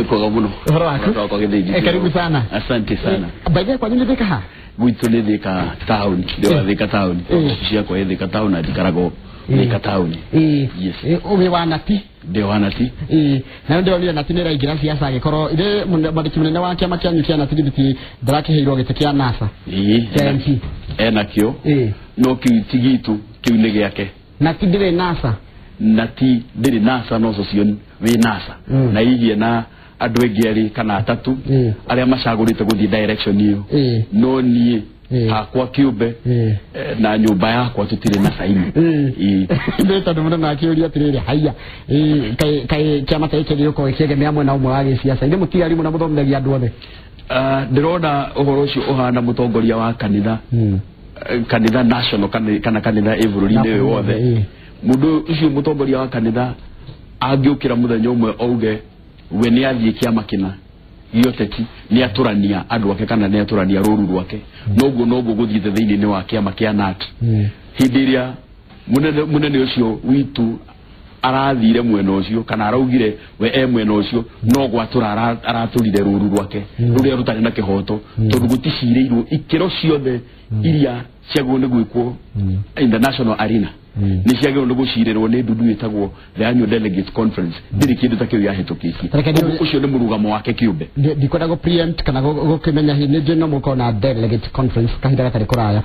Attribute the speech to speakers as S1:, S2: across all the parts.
S1: Niko muno.
S2: Horo wako. Karibu sana.
S1: Asante sana.
S2: Baadaye kwa nini dhika ha?
S1: Gwitu ni dhika town. Ndio dhika town. Shia kwa dhika town na Dikarago. Dhika town.
S2: Yes. Uwe wanati.
S1: Ndio wanati.
S2: Na ndio ile natinera igira siasa agikoro ile mwandiki munene wa kiama kya nyukia na tigiti darake heiro gitekia NASA. KMC.
S1: Nakio. No kitigitu kiunege yake.
S2: Na tidire NASA.
S1: Nati dire NASA no sosion we NASA. Na hiye na andũ aingĩ ari kana atatu arĩa macagũrĩte gũthiĩ direction iyo no niĩ hakwa kĩũmbe na nyũmba yakwa tũtirĩ na saini
S2: nĩ tondũ mũndũ nakĩũria atĩrĩrĩ haiya kaĩ kĩama ta gĩkĩ gĩgũkorwo gĩkĩegemea mwena ũmwe wa gĩciaca ithĩ mũtirĩ arimũ na mũthomithagia andũ othe
S1: ndĩrona ũhoro ũcio ũhana mũtongoria wa kanitha national kana kanitha bũrũri-inĩ ũyũ wothe mũndũ ũcio mũtongoria wa kanitha angĩũkĩra mũthenya ũmwe auge we ni athie kiama kina yoteti ni aturania andu ake kana ni aturania ruru rwake noguo guthithe thiini ni wa kiama kia NAT hindiria munene ucio witu arathire mwena ucio kana araugire we mwena ucio no gwatura araturire ruru rwake ruria rutari na kihoto tondu guticireirwo ikiro ciothe iria ciago ni gwikwo international arena ni ciago ni gucirerwo ni ndudu itagwo the annual delegate conference ndiri kindu ta kiu yahetũkĩtie ucio ni murugamo wake kiumbe
S2: ndikora go preempt kana gukimenya ni je no mukona delegate conference kahinda gatari kuraya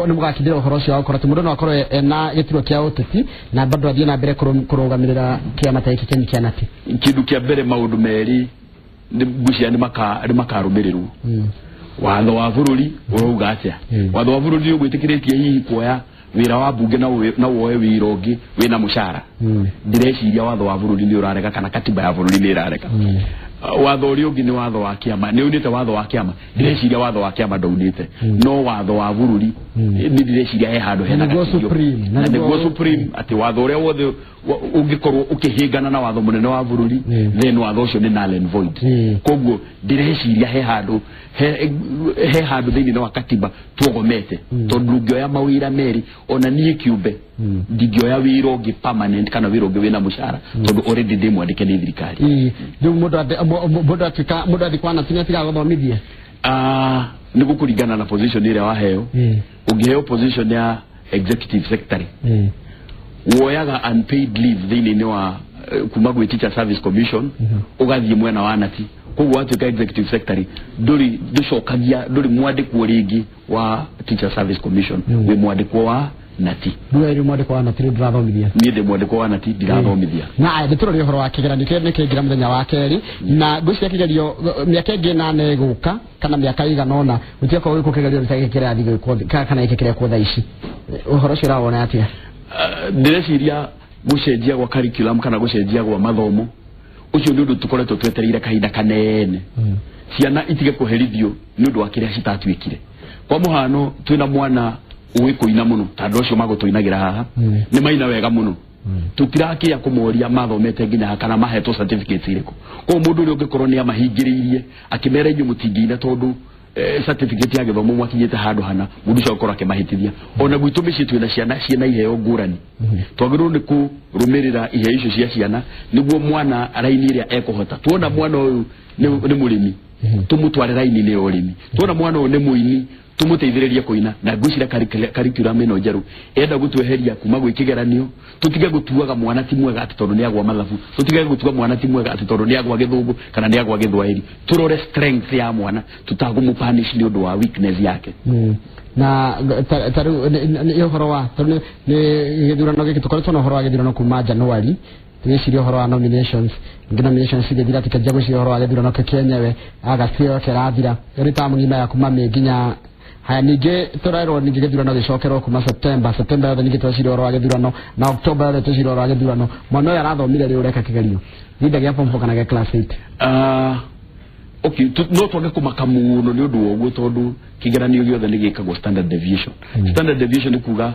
S2: ni mugakindira uhoro ucio wakora ti mundu no akorwo ena gitiro kia uteti na bado athie na mbere kurugamirira kiama ta iki kia NAT
S1: kindu kia mbere maundu meri ni gucia ni makarumirirwo watho wa bururi uruga atia watho wa bururi ugwitikiretie hihi kuoya wira wa bunge na woe wira ungi wina mushara ndireciria watho wa bururi ni urareka kana katiba ya bururi ni irareka watho uri ungi ni watho wa kiama ni unite watho wa kiama ndireciria watho wa kiama ndaunite no watho wa bururi ni ndireciria he handu hena
S2: na
S1: niguo supreme ati watho uria wothe ungikorwo ukihingana na watho munene wa bururi then watho ucio ni null and void koguo ndireciria he handu thiini na katiba tuogomete tondu ngioya mawira meri ona nie kiumbe ndingioya wira ungi permanent kana wira ungi wina mushara tondu already ndimwandike ni thirikari
S2: ndio mundu athikwa na tinya tiga gothomithia
S1: ni gukuringana na position ile waheo ungiheo position ya executive secretary woyaga unpaid leave thiini ni wa kuma gwi teacher service commission ugathie mwena wa NAT koguo atuika executive secretary nduri mwandikwo ringi wa teacher service commission we mwandikwo wa NAT
S2: ndio mwandikwo wa NAT ndirathomithia
S1: ni ndi mwandikwo wa NAT ndirathomithia
S2: na nditũrori uhoro wa kigeranio kĩrĩa kĩngira mũthenya wa keri na ngũcia kigerio mĩaka ĩngĩ 8 ĩgũka kana mĩaka ĩigana ona gũtiako wĩkwo kigerio gĩkĩra thigũ kana gĩkĩra kwa thaa ici uhoro ũcio ũrawona atia
S1: ndireciria gucenjia gwa curriculum kana gucenjia gwa mathomo ucio nĩ ũndũ tũkoretwo twetereire kahinda kanene ciana itige kuherithio nĩ ũndũ wa kĩrĩa citatwĩkire kwa mũhano twina mwana uwikuina muno tandũ ũcio magũtũinagira haha nĩ maina wega muno tutirakia kumuoria mathomete nginya kana mahetwo certificates iriko kwa mũndũ ũrĩa ũngĩkorwo nĩ amahingĩrĩirie akimera inyu mũtingiina tondu certificate ya githomo mwakinyete handu hana mundu cio ukora akimahitithia ona gwitũ mĩciĩ twina ciana iheo ngũrani twagĩrĩirwo nĩ kũrũmĩrĩra iheo icio cia ciana nĩguo mwana raini ĩrĩa ekuhota tuona mwana ũyũ nĩ mũrĩmi tumũtware raini-inĩ ya ũrĩmi tuona mwana ũyũ nĩ mũini tumuteithĩrĩrie kuina na ngwicira curriculum ĩno njerũ enda gũtweheria kuma gwĩ kĩgeranio tutige gũtuaga mwana ti mwega ati tondu nĩagwa mathabu tutige gũtuga mwana ti mwega ati tondu nĩagwa gĩthũngũ kana nĩagwa gĩthwaĩri turore strength ya mwana tutagũmũpunish nĩ ũndũ wa weakness yake
S2: na taru ni uhoro wa taru ni githurano gĩkĩ tũkoretwo na uhoro wa githurano kuma January twicirio uhoro wa nominations igithira tikaja gwicirio uhoro wa githurano kenyewe agatio kerathira ri ta mungina ya kuma nginya haya nige turairwo nige githurano gicokerwo kuma September yothe nige twicirio uhoro wa githurano na October yothe twicirio uhoro wa githurano mwana ya rathomire ri ureka kigerio nida gya form 4 kana gya class 8
S1: okay no twage kumaka muno ni undu woguo tondu kigeranio giothe ni gikagwo standard deviation standard deviation ni kuga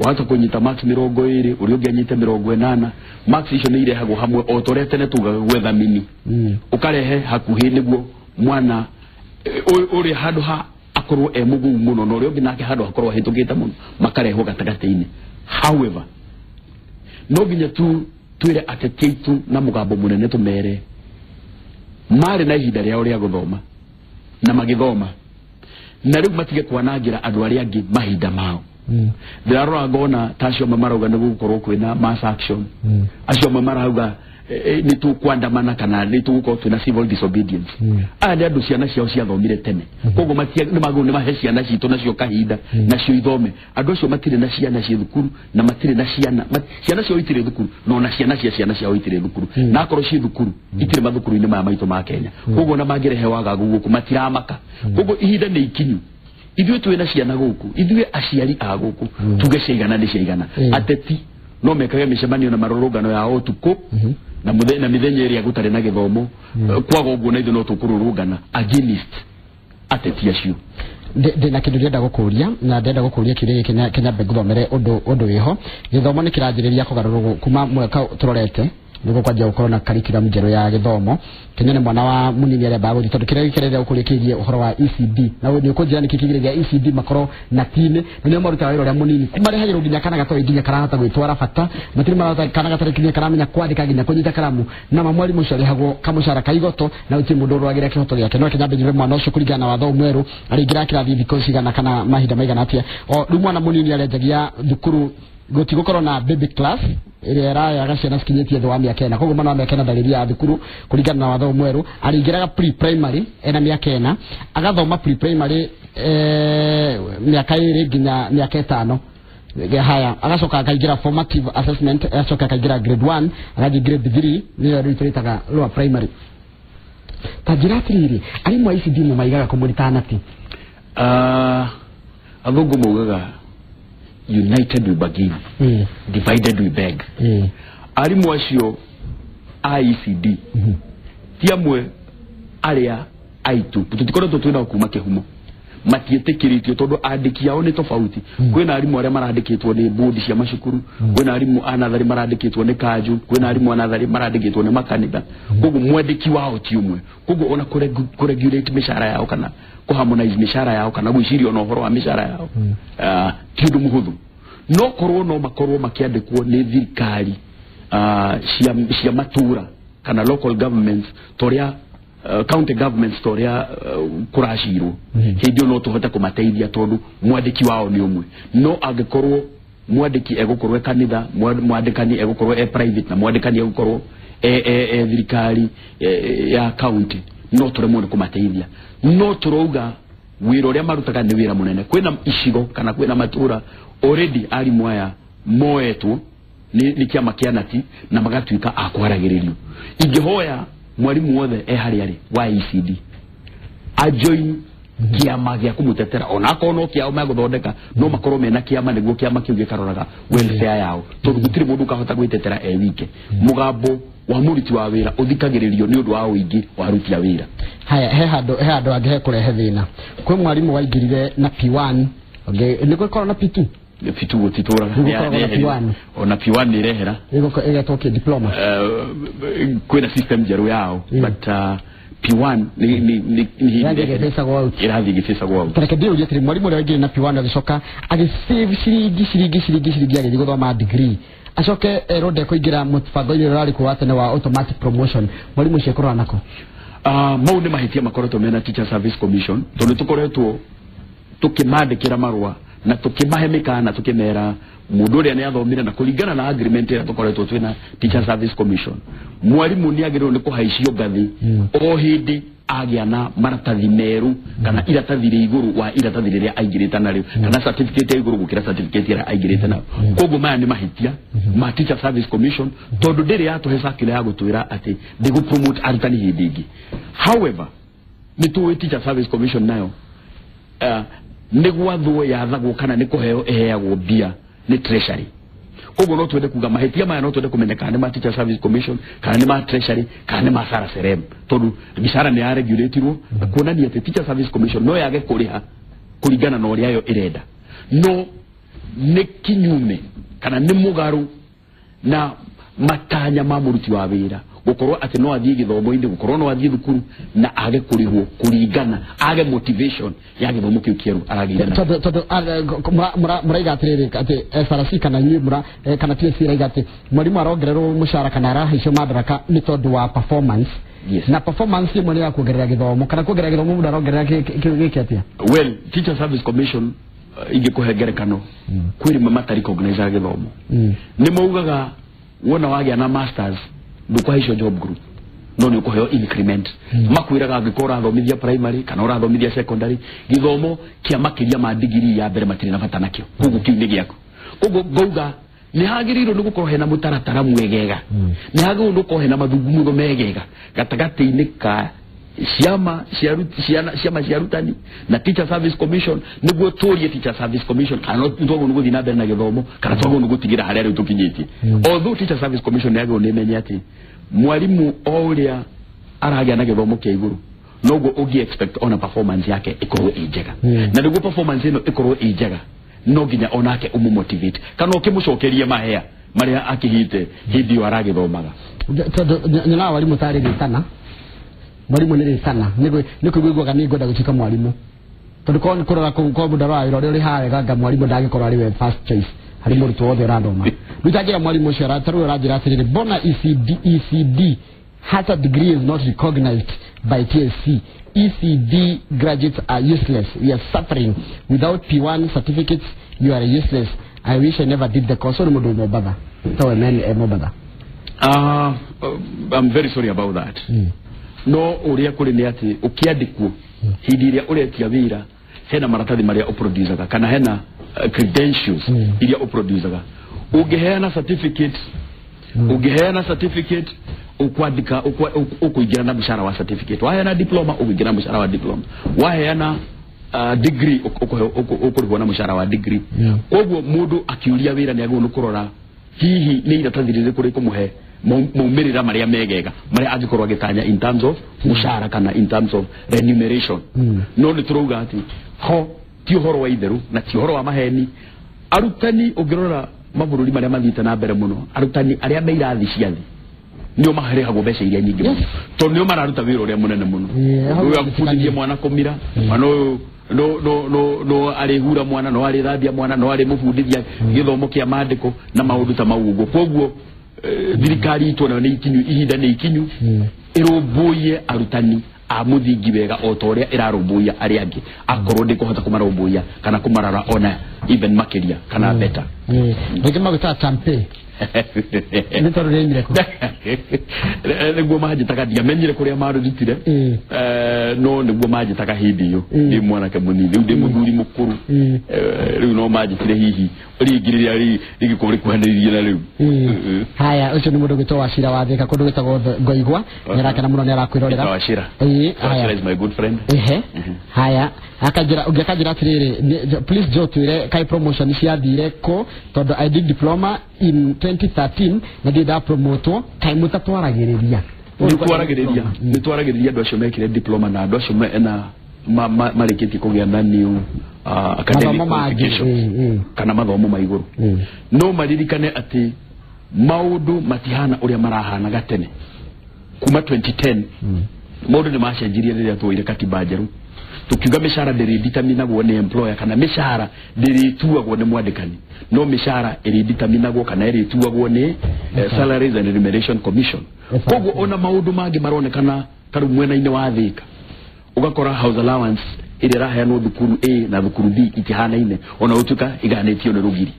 S1: wata kunyita max 20 uri unganyite 80 max icio ni irehagwo hamwe o tore tene tugaga gwetha mini ukarehe hakuhi niguo mwana uri handu ha akorwo mugu muno no uri ungi nake handu akorwo hitugite muno makarehwo gatagati-ini however no ginya twire ateteitu na mugambo munene tumere mari na ihinda rĩao rĩa gũthoma na magĩthoma na rĩu matige kwanangira andũ arĩa angĩ mahinda mao ndirarora ngona tacio mamarauga nĩgũkorwo kwĩna mass action acio mamarauga ni tu kwandamana kana ni tu gũkorwo twĩna civil disobedience nĩ andũ ciana ciao ciathomire tene koguo nĩ mahe ciana citũ nacio kahinda nacio ithome andũ acio matirĩ na ciana cia thukuru na matirĩ na ciana ciao itirĩ thukuru no na ciana ciao itirĩ thukuru na akorwo ci thukuru itirĩ mathukuru-inĩ maya maitũ ma Kenya koguo na mangĩrehe wagagu gũkũ matiramaka koguo ihinda nĩ ikinyu ithuĩ twĩna ciana gũkũ ithuĩ aciari a gũkũ tuge ciigana nĩ ciigana ateti no mekage mĩcemanio na marũrũngano ya ũtukũ na mĩthenya ĩrĩa gũtarĩ na gĩthomo kwaga ũguo na ithuĩ no tũkũrũrũngana against ateti acio
S2: ndina kindu ndenda gũkũria na ndenda gũkũria kĩrĩa Kenya ngũthomere ũndũ wĩho gĩthomo nĩ kĩranjĩrĩria kũgarũrũka kuma mwaka tũrorete nĩguo kwanja gũkorwo na curriculum njerũ ya gĩthomo Kenya nĩ mwana wa munini arĩa bagũthi tondũ kĩrĩa gĩkĩrĩria gũkũria kĩgiĩ ũhoro wa ECD na nĩ ũkũnjĩra nĩkĩ kĩgĩrĩria ECD makorwo na tini na nĩo marutaga wĩra ũrĩa munini marehagĩrwo nginya kana gatoĩ nginya karahota gwĩtwara bata matirĩ marahota kana gatarĩ nginya karamenya kwandĩka nginya kũnyita karamu na mwarimũ ũcio arĩhagwo kamũcara ka igoto na gũtirĩ mũndũ ũrũagĩra kĩhoto gĩake no Kenya mbĩnyire mwana ũcio kũringana na watho mwerũ arĩingĩra kĩrathi thikũ cigana kana mahinda maigana atĩa rĩu mwana munini arenjagia thukuru gũtigũkorwo na baby class ĩrĩa ĩrayaga ciana cikinyĩtie thĩ wa mĩaka 4 koguo mwana wa mĩaka 4 ndarĩria thukuru kũringana na watho mwerũ arĩingĩraga pre primary ena mĩaka 4 agathoma pre primary mĩaka 2 nginya mĩaka 5 haya agacoka akaingĩra formative assessment agacoka akaingĩra grade 1 agathii grade 3 nĩyo rĩu twĩtaga lower primary tajiratiriri arimũ a ECD maigaga kũmũritana ti
S1: athũngũ maugaga united we begin divided we beg arimũ acio a ECD ti amwe arĩa aitu tutikoretwo twĩna kuma kĩhumo matiĩtĩkĩrĩtio tondũ andĩki ao nĩ tofauti kwĩna arimũ arĩa marandĩkĩtwo nĩ bodi cia macukuru kwĩna arimũ a nathari marandĩkĩtwo nĩ kanju kwĩna arimũ a nathari marandĩkĩtwo nĩ makanitha koguo mwandĩki wao ti ũmwe koguo ona kũregulate mĩcara yao kana kũharmonize mĩcara yao kana gwĩciria na ũhoro wa mĩcara yao ti ũndũ mũhũthũ no korwo no makorwo makĩandĩkwo nĩ thirikari cia matura kana local governments toria county governments toria kũracirwo hĩndĩ no tũhote kũmateithia tondũ mwandĩki wao nĩ ũmwe no angĩkorwo mwandĩki egũkorwo kanitha mwandĩkani egũkorwo private na mwandĩkani egũkorwo thirikari ya county no tũremwo nĩ kũmateithia no tũrauga wĩra ũrĩa marutaga nĩ wĩra mũnene kwĩna icigo kana kwĩna matura already arimũ aya moetwo ni kĩama kĩa nati na magatuĩka a kwaragĩrĩrio ingĩhoya mwarimu wothe harĩa arĩ wa ECD ajoin kĩama gĩa kũmũtetera ona akorwo no kĩao megũthondeka no makorwo mena kĩama nĩguo kĩama kĩu gĩkaroraga welfare yao tondũ gũtirĩ mũndũ kahota gwĩtetera wike mũgambo wa mũruti wa wĩra ũthikagĩrĩrio nĩ ũndũ wa ũingĩ wa aruti a wĩra
S2: haya he handũ angĩ he kũrehe thĩna kwĩ mwarimu waingĩrire na P1 nĩ gũkorwo na P2
S1: P2 gũtitũraga ona P1 nĩ irehera
S2: ĩgetwo diploma
S1: kwĩna system njerũ yao but P1 ni irathi gĩfacagwo out
S2: tareke ndio yetire mwarimu ũrĩa waingĩrire na P1 agĩcoka agĩsave ciringi agĩthiĩ gũthoma degree acoke rode kũingĩra mũbango-inĩ ũrĩa arĩ tene wa automatic promotion mwarimu ũcio kũrora nako
S1: mau nĩ mahĩtia makoretwo mena Teacher Service Commission tondũ tũkoretwo tukimandĩkĩra marũa na tukimahe mĩkana tukimera mũndũ ũrĩa nĩ athomire na kũringana na agreement ĩrĩa tũkoretwo twĩna Teacher Service Commission mwarimu nĩ agĩrĩirwo nĩ kũhaicio ngathĩ o hĩndĩ agĩa na maratathi meru kana iratathi rĩa igũrũ wa iratathi rĩrĩa aingĩrĩte narĩo kana certificate ya igũrũ gũkĩra certificate ĩrĩa aingĩrĩte nayo koguo maya nĩ mahĩtia ma Teacher Service Commission tondũ ndĩrĩ yatũhe circular ya gũtwĩra atĩ ndĩgũ promote arutani hĩndĩ ĩngĩ however nĩ tũĩ Teacher Service Commission nayo nĩ gwathwo yathagwo kana nĩ kũheo eheagwo mbia nĩ treasury koguo no twende kuga mahĩtia maya no twende kũmenya kana nĩ ma Teacher Service Commission kana nĩ ma treasury kana nĩ ma Sara Serem tondũ mĩcara nĩ yareguletirwo na kuonania atĩ Teacher Service Commission no yage kũrĩha kũringana na ũrĩa yo ĩrenda no nĩ kinyume kana nĩ mũgarũ na matanya ma mũruti wa wĩra gukorwo ati no athie githomo-ini gukorwo no athie thukuru na age kurihwo kuringana age motivation ya githomo kiu kieru aragire na
S2: todo muraiga atiriri ati SRC kana nyimura kana TSC raiga ati mwalimu arongererwo mushara kana arahicio madaraka ni tondu wa performance.
S1: Yes.
S2: Na performance imwe ni ya kuongerera githomo kana kuongerera githomo mundu arongerera giki atia?
S1: Well, Teacher Service Commission ingikuhengerekano kwiri mama recognize githomo ni maugaga wona wagia na masters ndukwahisho job group no ni ukuheo increment makwiraga angikora thomithia primary kana ora thomithia secondary githomo kia makiria ma degree ya mbere matiri na bata nakio kugu kiu ni giako kugu gauga ni hagiriro ni gukorwo hena mutaratara mwegega ni hagiriro gukorwo hena mathungumuzo megega gatagati-ini ka ciama ciarutani na Teacher Service Commission niguo turie Teacher Service Commission kana ndogo nugo thina mbere na githomo kana twago nugo tigira haria ri tukinyitie although Teacher Service Commission yago ni menye ati mwalimu oria aragia na githomo kia iguru nogo ugi expect ona performance yake ikorwo ijega na niguo performance ino ikorwo ijega no ginya onake motivate kana ukimucokerie mahea maria akihite hindi aragithomaga
S2: nyina walimu tari ritana mwalimu ni ritana niko gwigwaga ni ngoda gutika mwalimu tondu ko kurora ko mudara iro ri hawe ganga mwalimu ndagikorwo ari we first choice hari murutwo wothe randoma rutagira mwalimu ucio rataru rajira atiriri bona ECD has a degree is not recognized by TSC. ECD graduates are useless. We are suffering. Without P1 certificates, you are useless. I wish I never did the course. So
S1: I'm very sorry about that. No, uria kuri ni ati ukiandikwo hindi iria uretia wira hena maratathi maria uproducaga kana hena credentials iria uproducaga ungeheana certificate ukwandika ukuingira na mshahara wa certificate waheana diploma ukingira mshahara wa diploma waheana degree ukurihwo na mshahara wa degree koguo mundu akiuria wira ni agwo nukurora hihi ni iratathirire kuri kumuhe maumirira maria megega maria agikorwo agitanya in terms of mshahara kana in terms of remuneration no ni turuga ati ho ti uhoro wa itheru na ti uhoro wa maheni arutani ugirora mabururi maria mathite na mbere muno arutani aria meirathi ciathi nio maherehagwo mbeca iria nyingi muno to nio mararuta wira uria munene muno uyu akufundithia mwana kumira mwana uyu no arihura mwana no arithambia mwana no ari mufundithia githomo kia maandiko na maundu ta mauguo koguo thirikari itu na ni ikinyu ihinda ni ikinyu irumbuye arutani a muthingi wega o ta uria irarumbuya ari angi akorwo ndikuhota kumarumbuya kana kumarara ona even makiria kana better
S2: ndikima guta champe ni toro remire ko
S1: niguo majitaga ndiamenyire kuria marutire no niguo majitaga hindi yo ndi mwanake munini ndi muthuri mukuru riu no majitire hihi ringiriria rigikori kuhaniriria na riu
S2: haya ucio ni mundu gitwa Shira wathika kundu gitagwo Ngoigwa nirake na muno ni arakwirorera
S1: Washira
S2: haya
S1: is my good friend
S2: haya akajira ungekajira atiriri please jotwire kai promotion ciathire ko tondu I did diploma in 2013 na ndida promoto kai mutatwaragiriria nitwaragiriria andu acio mekire diploma na andu acio mena marikiti kugia na new academic qualifications kana mathomo ma iguru no maririkane ati maundu matihana uria marahana gatene kuma 2010 maundu ni macenjirie riria tuire katiba njeru tukiuga mishahara ndirideterminagwo ni employer kana mishahara ndirituagwo ni mwandikani no mishahara irideterminagwo kana irituagwo ni Salaries and Remuneration Commission koguo ona maundu mangi maronekana karu mwena-ini wa Thika ugakora house allowance ire raheanwo thukuru A na thukuru B itihanaine ona utuka iganetio ni rugiri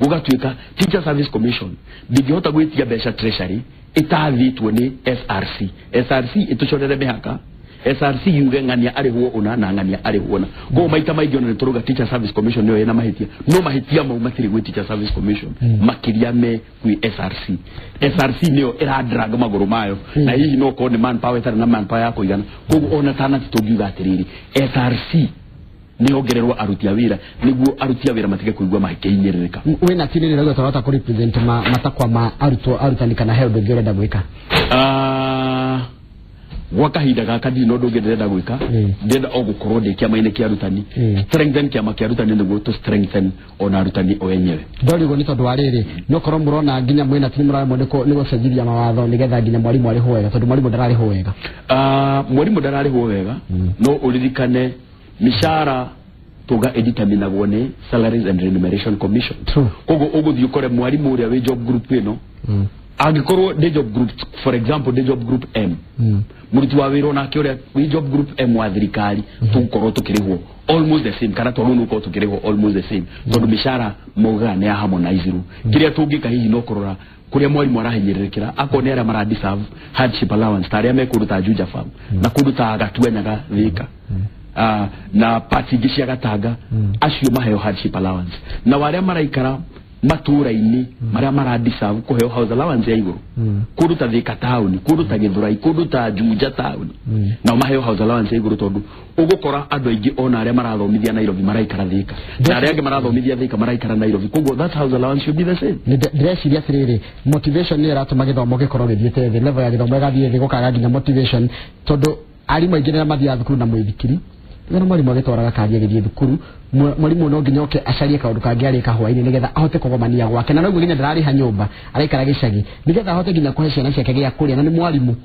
S2: ugatuika Teacher Service Commission ndingihota gwitia mbeca treasury itathitwo ni SRC itucorere mihaka SRC yuge ngania arihwo una na ngania arihwo na go maita maigi ona turuga Teacher Service Commission yo ina mahitia no mahitia mau matiri gwi Teacher Service Commission makiria me kwi SRC niyo ira drag maguru mayo na hihi no ko ni manpower tara na manpower yako igana go ona tana tugiuga atiriri SRC ni ongererwa aruti awira niguo aruti awira matige kuigwa mahikeinyerereka wena tinire rego tarota ku represent matakwa ma arutani kana help ngere da gwika
S1: gwa kahinda gaka no ndũngĩenda gwĩka ndenda o gũkorwo ndĩ kĩama-inĩ kĩa arutani strengthen kĩama kĩa arutani nĩguo to strengthen ona arutani o enyewe
S2: ndorigo nĩ tondũ wa rĩrĩ no korwo mũrona nginya mwĩna timu mũramũ nĩ gũcenjithia mawatho nĩgetha nginya mwarimũ arĩhwo wega tondũ mwarimũ ndararĩhwo wega
S1: mwarimũ ndararĩhwo wega no ũririkane mishara toga editaminagwo nĩ Salaries and Remuneration Commission koguo ũgũthiĩ ũkore mwarimũ ũrĩa wĩ job group ĩno angĩkorwo the job group, for example, the job group M muruti wa wĩra onake ũrĩa wĩ job group M wa thirikari tũkorwo tũkĩrĩhwo almost the same kana tondũ nũkorwo tũkĩrĩhwo almost the same tondũ mishara moga nĩ ya harmonize kĩrĩa tũngĩka hihi no kũrora kũrĩa mwarimu arahinyĩrĩrĩkĩra akone arĩa mara deserve hardship allowance ta arĩa mekũruta Juja Farm na kũruta Gatuenyaga Thika na party ingĩ cia Gatanga acio maheo hardship allowance na warĩa maraikara matũra-inĩ marĩa mara deserve kũheo house allowance ya igũrũ kũruta Thika town kũruta Gĩthũrai kũruta Juja town na maheo house allowance ya igũrũ tondũ ũgũkora andũ aingĩ ona arĩa marathomithia Nairobi maraikara Thika na arĩa angĩ marathomithia Thika maraikara Nairobi koguo that house allowance should be the same
S2: ndĩreciria atĩrĩrĩ motivation nĩ ĩratũma gĩthomo gĩkorwo gĩthiĩte thĩ level ya gĩthomo ĩgathiĩ thĩ gũkaga nginya motivation tondũ arimũ aingĩ nĩrĩa mathiaga thukuru na mwĩthikiri na mwarimu agĩtwaraga kari agĩthiĩ thukuru mwarimu no nginya oke acarie kaũndũ kangĩ arĩka hwainĩ nĩgetha ahote kũgomania gwake na noguo nginya ndararĩha nyũmba araikara gĩcagi nĩgetha ahote nginya kũhe ciana ciake gĩa kũrĩa na nĩ mwarimu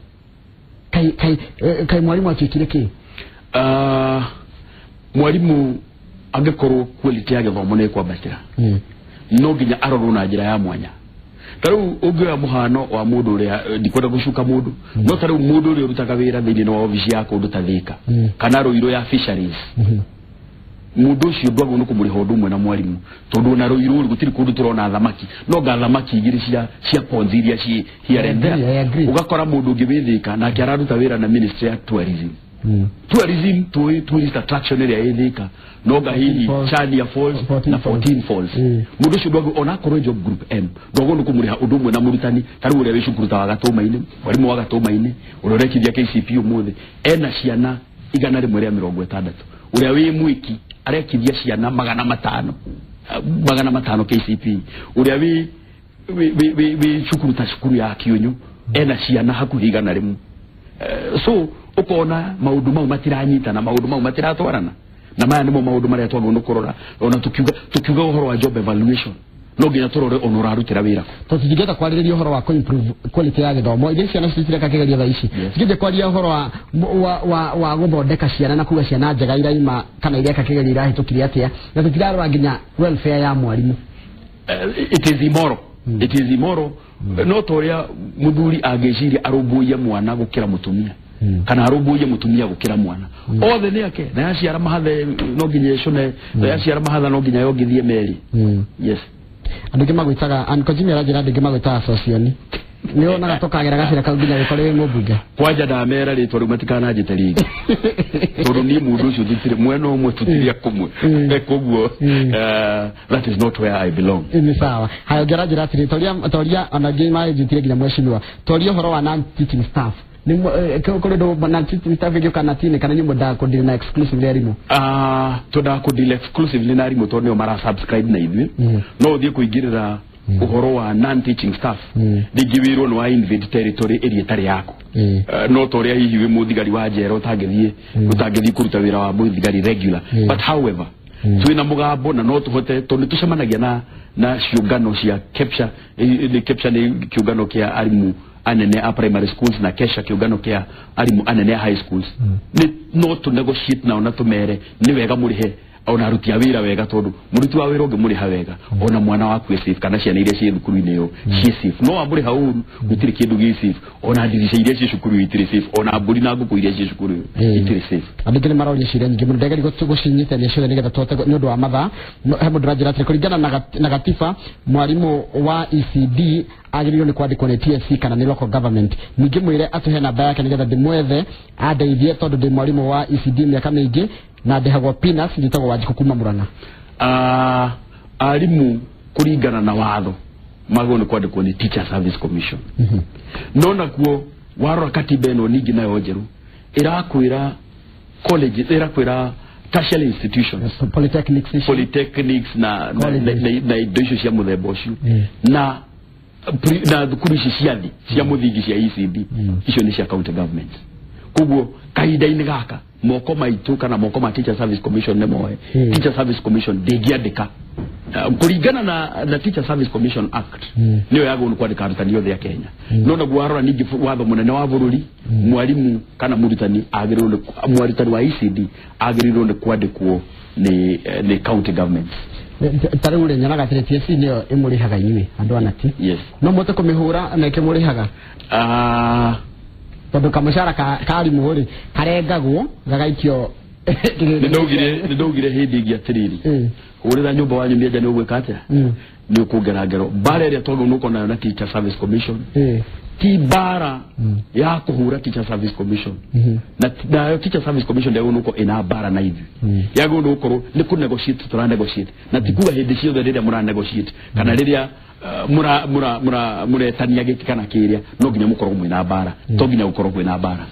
S2: kai mwarimu atuĩkire kĩ
S1: mwarimu angĩkorwo quality ya gĩthomo nĩ kwambatĩra no nginya arorwo na njĩra ya mwanya tarĩu ũngĩoya mũhano wa mũndũ ũrĩa ndikwenda gũcuka mũndũ no tarĩu mũndũ ũrĩa ũrutaga wĩra thĩinĩ wa ofici ya kũndũ ta Thika kana Ruiru ya fisheries mũndũ ũcio ndwagwo nĩ kũmũrĩha ũndũ ũmwe na mwarimu tondũ na Ruiru gũtirĩ kũndũ tũrona thamaki no ga thamaki igĩrĩ cia ponzi iria ci here and there ũgakora mũndũ ũngĩ wĩ Thika nake araruta wĩra na ministry ya tourism tourism tourist attraction area ya Thika noga hihi Chania Falls na 14 Falls mũndũ ũcio ndwagwo ona korwo job group M ndwagwo nĩ kũmũrĩha ũndũ ũmwe na mũrutani tarĩu ũrĩa wĩ cukuru ta wa Gatũma-inĩ mwarimu wa Gatũma-inĩ ũrĩa ũrekithia KCP ũmũthĩ ena ciana 160 ũrĩa wĩ mwiki arekithia ciana 500 KCP ũrĩa wĩ cukuru ta cukuru ya Kĩũnyũ ena ciana hakuhĩ 100 so ukona maundu mau matiranyitana maundu mau matiratwarana na maya nimo maundu maria twagwo kurora ona tukiuga uhoro wa job evaluation no nginya turore ona urarutira wira
S2: to tujigeta kwarĩrĩria uhoro wa improve quality ya gĩthomo iria ciana citireka kĩgeria thaa ici tujige kwaria uhoro wa gũthondeka ciana na kuga ciana njega iraima kana iria kakĩgeria irahĩtũkire atĩa na tutirarora nginya welfare ya mwarimu
S1: it is immoral no toria muthuri angĩciria arũmbũiye mwana gũkĩra mũtumia kana arũmbũiye mũtumia gũkĩra mwana othe nĩ ake na yaciara mahathe no nginya icune na yaciara mahatha no nginya yongithie meri yes
S2: andũ angĩ magwĩtaga ankojimi arajĩra andũ angĩ magwĩtaga asocioni nĩ onaga tũkagera gacĩra kau nginya gĩkorwo mũmbunge
S1: kwanja ndamera rĩtwa rĩu matikananjĩte rĩngĩ tondũ niĩ mũndũ ũcio thitire mwena ũmwe tũtiria kũmwe koguo that is not where I belong
S2: nĩ sawa hayo ngerajĩra atĩrĩ toria ona angĩ manjĩtire nginya mwecimiwa toria ũhoro wa non-teaching staff kore do na teaching staff gĩũka na tine kana nyumo da kũndĩ na exclusively arimũ
S1: tũnda kũndĩ exclusively na arimũ tondũ nĩo mara subscribe na ithuĩ no ũthiĩ kũingĩrĩra uhoro wa non-teaching staff ndingĩwĩrwo nĩ wa invade territory ĩrĩa ĩtarĩ yaku no toria hihi wĩ mũthigari wa njera ũtangĩthiĩ kũruta wĩra wa mũthigari regular but however twĩna mũgambo na no tũhote tondũ tũcemanagia na ciũngano cia KEPSHA nĩ kĩũngano kĩa arimũ anene a primary schools na KESHA kĩũngano kĩa arimũ anene a high schools no to negotiate na ona tumere ni wega mũrihe ona aruti a wĩra wega tondũ mũruti wa wĩra ũngĩmũrĩha wega ona mwana waku safe kana ciana iria ciĩ thukuru-inĩ ĩyo ciĩ safe no amũrĩha ũru gũtirĩ kĩndũ gĩ safe ona ndirica iria ciĩ cukuru itirĩ safe ona mbũri na ngũkũ iria ciĩ cukuru itirĩ safe
S2: andũ angĩ nĩ maroria ciĩra nyingĩ mũno ndageri gũcinyitania ciothe nĩgetha tũhote nĩ ũndũ wa mathaa he mũndũ ũranjĩra atĩrĩ kũringana na gatiba mwarimũ wa ECD agĩrĩirwo nĩ kwandĩkwo nĩ TSC kana nĩ local government ningĩ mwĩre atũhe namba yake nĩgetha ndĩmwethe andeithie tondũ ndĩ mwarimũ wa ECD mĩaka mĩingĩ na ndĩhagwo peanuts njĩtagwo Wanjikũ kuma Mũrang'a
S1: arimũ kũringana na watho magĩrĩirwo nĩ kwandĩkwo nĩ Teacher Service Commission no nakuo warora katiba ĩno ningĩ nayo njerũ ĩrakwĩra colleges ĩrakwĩra tertiary institutions polytechnics na indo icio cia mũthemba ũcio na thukuru ici cia thĩ cia mũthingi cia ECD icio nĩ cia county government koguo kahinda-inĩ gaka moko maitu kana moko ma Teacher Service Commission nemoe Teacher Service Commission ndĩngĩandĩka kuringana na Teacher Service Commission Act niyo yago kwandĩka arutani othe ya Kenya no naguo arora ningĩ watho munene wa bũrũri mwarimu kana mũrutani agĩrĩirwo mũrutani wa ECD agĩrĩirwo nĩ kwandĩkwo ni county government
S2: tarĩu rĩ nyaraga TSC niyo ĩmũrĩhaga inyuĩ andũ anati
S1: yes
S2: no mũte kũmĩhũra na ĩkĩmũrĩhaga tondũ kamushara karimu rĩ karengagwo gagaikio
S1: nĩndogire hĩndĩ ĩngĩ atĩrĩrĩ ũrĩra nyũmba wanyu mĩenja nĩ ũgwĩka atĩa nĩ ũkũngera ngero bara ĩrĩa tondũ nũko nayo na Teacher Service Commission ti bara ya kũhũra Teacher Service Commission na Teacher Service Commission ndio nũko ina bara na hivi yago nũkorwo nĩ ku negotiate tũra negotiate na tikuga hĩndĩ ciothe rĩrĩa mũra negotiate kana rĩrĩa muretania gĩkĩ kana kĩrĩa no nginya mũkorwo mwĩna bara to nginya ũkorwo mwĩna bara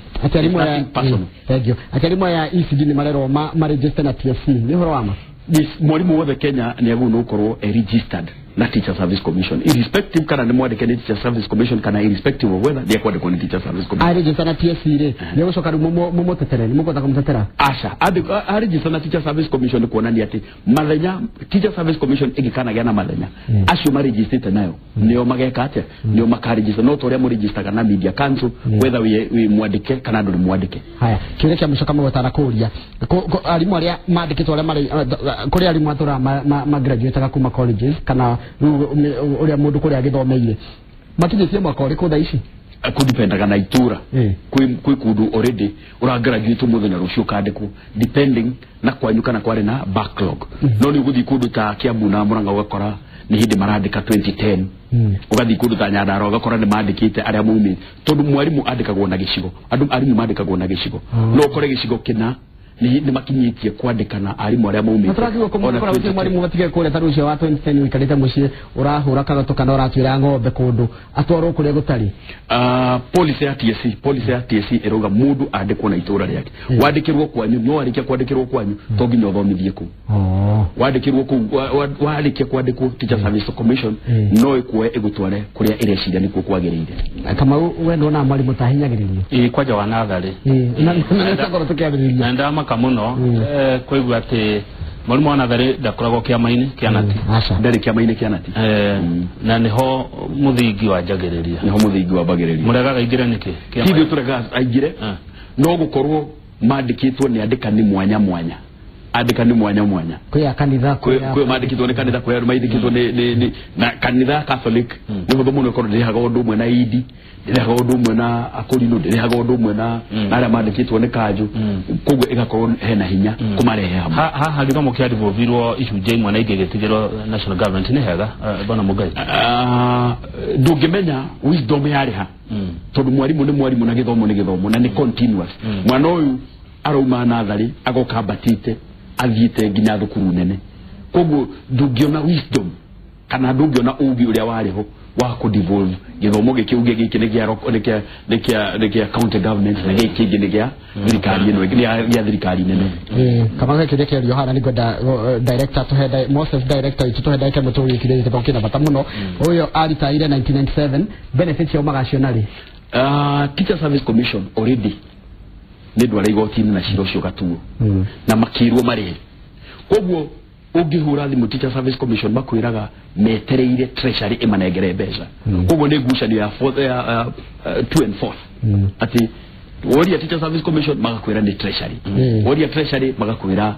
S2: atarimu ya ECD nĩ marerwo ma register na TSC nĩ horo wama
S1: mwarimu wothe Kenya nĩ agũ no ũkorwo registered na Teacher Service Commission irrespective kana nĩ mwandĩke ni Teacher Service Commission kana irrespective of whether nĩ kwandĩkwo ni Teacher Service Commission
S2: register na TSC rĩ nĩ gũcoka mũmotetere nĩ mũkota kũmũtetera
S1: aca register na Teacher Service Commission nĩ kuonania atĩ mathenya Teacher Service Commission ĩgĩkanagia na mathenya acio ma register nayo nĩo mageka atĩa nĩo makaregister no tũrĩa mũ register kana media council whether we mwandĩke kana ndũrĩ mwandĩke
S2: haya kĩrĩa kĩa mũcoka mũgotana kũria arimũ arĩa mandĩkĩtwo arĩa marĩ kũrĩ arimũ atũra ma graduate kuma colleges kana uria mundu kuria githomeire matithĩtie mwaka ũrĩkũ thaa ici
S1: kudipendaga na itura kwĩ kundu already ura graduate muthenya rũciũ kandĩkwo depending na kwanyu kana kwari na backlog no nĩ gũthiĩ kundu ta Kiambu na Murang'a ũgakora nĩ hindi marandĩka 2010 ugathi kundu ta Nyandarua ũgakora nĩ mandĩkĩte arĩa maumĩte tondũ mwarimu andĩkagwo na gĩcigo andũ arimũ mandĩkagwo na gĩcigo no ũkore gĩcigo kĩna ni makinyitie kwandikana arimu arĩa maumĩte
S2: matragwo kumukora uti mwarimu batige kule taru cio wa 2010 wikarite mucie urahura kagato kana uratwira ng'ombe kundu atwarwo kule gutari
S1: policy ya TSC eroga mundu andikwo na itura rĩake wandikirwo kwanyu no arikia kwandikirwo kwanyu to nginya uthomithie ku wandikirwo ku warikia kwandikwo Teacher Service Commission no ikwe igutware kuria ireciria nikuo kwagĩrĩire
S2: kama wendo na mwarimu tahinyagĩrĩria
S3: kwaja wa natharĩ
S2: na ngoro tukiambĩrĩria
S3: ndama kamuno kwigua ati mwarimu wa natharĩ ndakoragwo kĩama-inĩ kĩa nati
S1: ndarĩ kĩama-inĩ kĩa nati
S3: na niho muthingi wa njagĩrĩria
S1: niho muthingi wa mbagĩrĩria
S3: mũregaga aingĩre nĩkĩ
S1: kĩama tũregaga aingĩre no gũkorwo mandĩkĩtwo nĩ andĩkani mwanya mwanya andĩkani mwanya mwanya
S2: kwĩ kanitha
S1: kwĩ mandĩkĩtwo nĩ kanitha kwĩ mandĩkĩtwo nĩ na kanitha Catholic nĩ hũthũ mũno korwo ndĩhaga ũndũ ũmwe na idi ndĩhaga ũndũ ũmwe na akorino ndĩhaga ũndũ ũmwe na arĩa mandĩkĩtwo nĩ kanjũ koguo ĩgakorwo hena hinya kũmarehe hamwe
S3: haha gĩthomo kĩaribũbirwo icunjĩ imwe na ingĩ gĩtigĩrwo national government nĩ hega bwana Mugai
S1: ndũngĩmenya wisdom yarĩ ha tondũ mwarimu nĩ mwarimu na gĩthomo nĩ gĩthomo na nĩ continuous mwana ũyũ arauma natharĩ agoka batite athiĩte nginya thukuru nene koguo ndũngĩona wisdom kana ndũngĩona ũũgĩ ũrĩa warĩ ho wa ku devolve gĩthomo gĩkĩ nĩ kĩa county government na gĩkĩ kĩngĩ nĩ gĩa thirikari ĩno gĩa thirikari nene
S2: kama gĩkĩ kĩrĩa Yohana nĩ ngwenda director tuhe Moses director tuhe ndake mũtũri kĩrĩa gĩtabo kĩna bata mũno ũyũ aritaire 1997 benefits ya magaciona rĩ
S1: Teacher Service Commission already nĩ ndwara igoti-inĩ na cira ũcio gatuo na makĩrwo marĩ koguo ũngĩhũra thimũ Teacher Service Commission makwĩraga metereire treasury ĩmanengere mbeca koguo nĩ ngucanio ya 2 and 4 ati woria Teacher Service Commission magakwĩra nĩ treasury woria treasury magakwĩra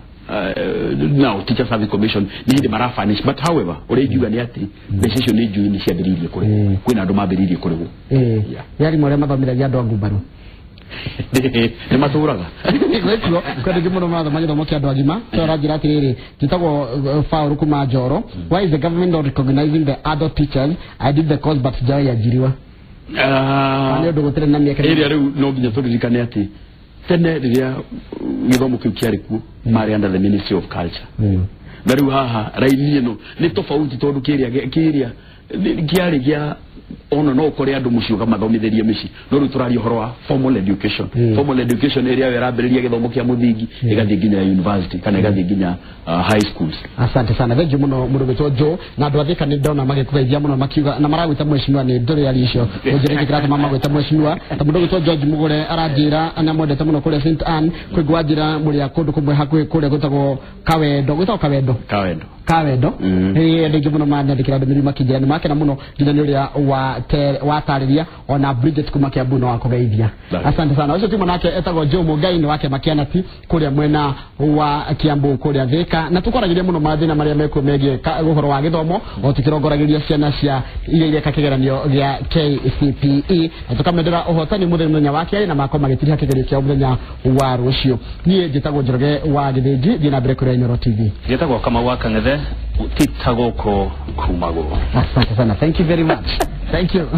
S1: now Teacher Service Commission nĩ hindi marafanish but however ũrĩngiuga nĩ atĩ mbeca icio nĩ njui nĩ ciambĩrĩirie kũrĩhwo kwĩna andũ mambĩrĩirie kũrĩhwo
S2: yari mwarĩa mathomithagia andũ a ngumbarũ
S1: nĩ matũraga
S2: gwĩtio kwendegĩ mũno mathomo gĩthomo kĩa andũ agima tũra njĩra atĩrĩrĩ njĩtagwo Faũrũ kuma Njoro why is the government not recognizing the adult teachers I did the course but sijawahi ajiriwa nĩ ũndũ gũtirĩ na mĩaka
S1: ĩrĩa rĩu no nginya tũririkane atĩ tene rĩrĩa gĩthomo kĩu kĩarĩ kuo marĩ under the Ministry of Culture na rĩu haha raini ĩno nĩ tofauti tondũ kĩrĩa kĩarĩ gĩa ono no kore andu muciuga mathomithirie mici no ru turari horo wa formal education formal education area yarambiriria githomo kia muthingi igathi nginya university kana igathi nginya high schools.
S2: Asante sana veje muno murugito jo na andu athika ni ndona magikugeithia muno makiuga na maragwita mweshimiwa ni ndore ali icio ujire kirata mama gwita mweshimiwa ta murugito George Mugure aranjira ana mwendete muno kule St Anne kwigwajira muri akundu kumwe hakuhi kule gutagwo Kawendo ndingi muno mandikira ndumiri makijani make na muno nginya ni uria wa tariria ona Bridget kuma kia buno wakugeithia. Asante sana ucio timu nake etagwo Joe Mugai ni wake makianati kuria mwena wa Kiambu kuria Thika na tukoragiria muno mathina maria meko megie uhoro wa githomo o tukirongoragiria ciana cia iria kakigeranio gia KCPE na tukamendera uhotani muthenya wake na mako magitiri hakigerio kia muthenya wa rucio nie njitagwo Njoroge wa Githiji thina mbere kuria Inooro TV
S3: njitagwo kama waka ngethe titagwo ko kumagwo.
S2: Asante sana, thank you very much. Thank you.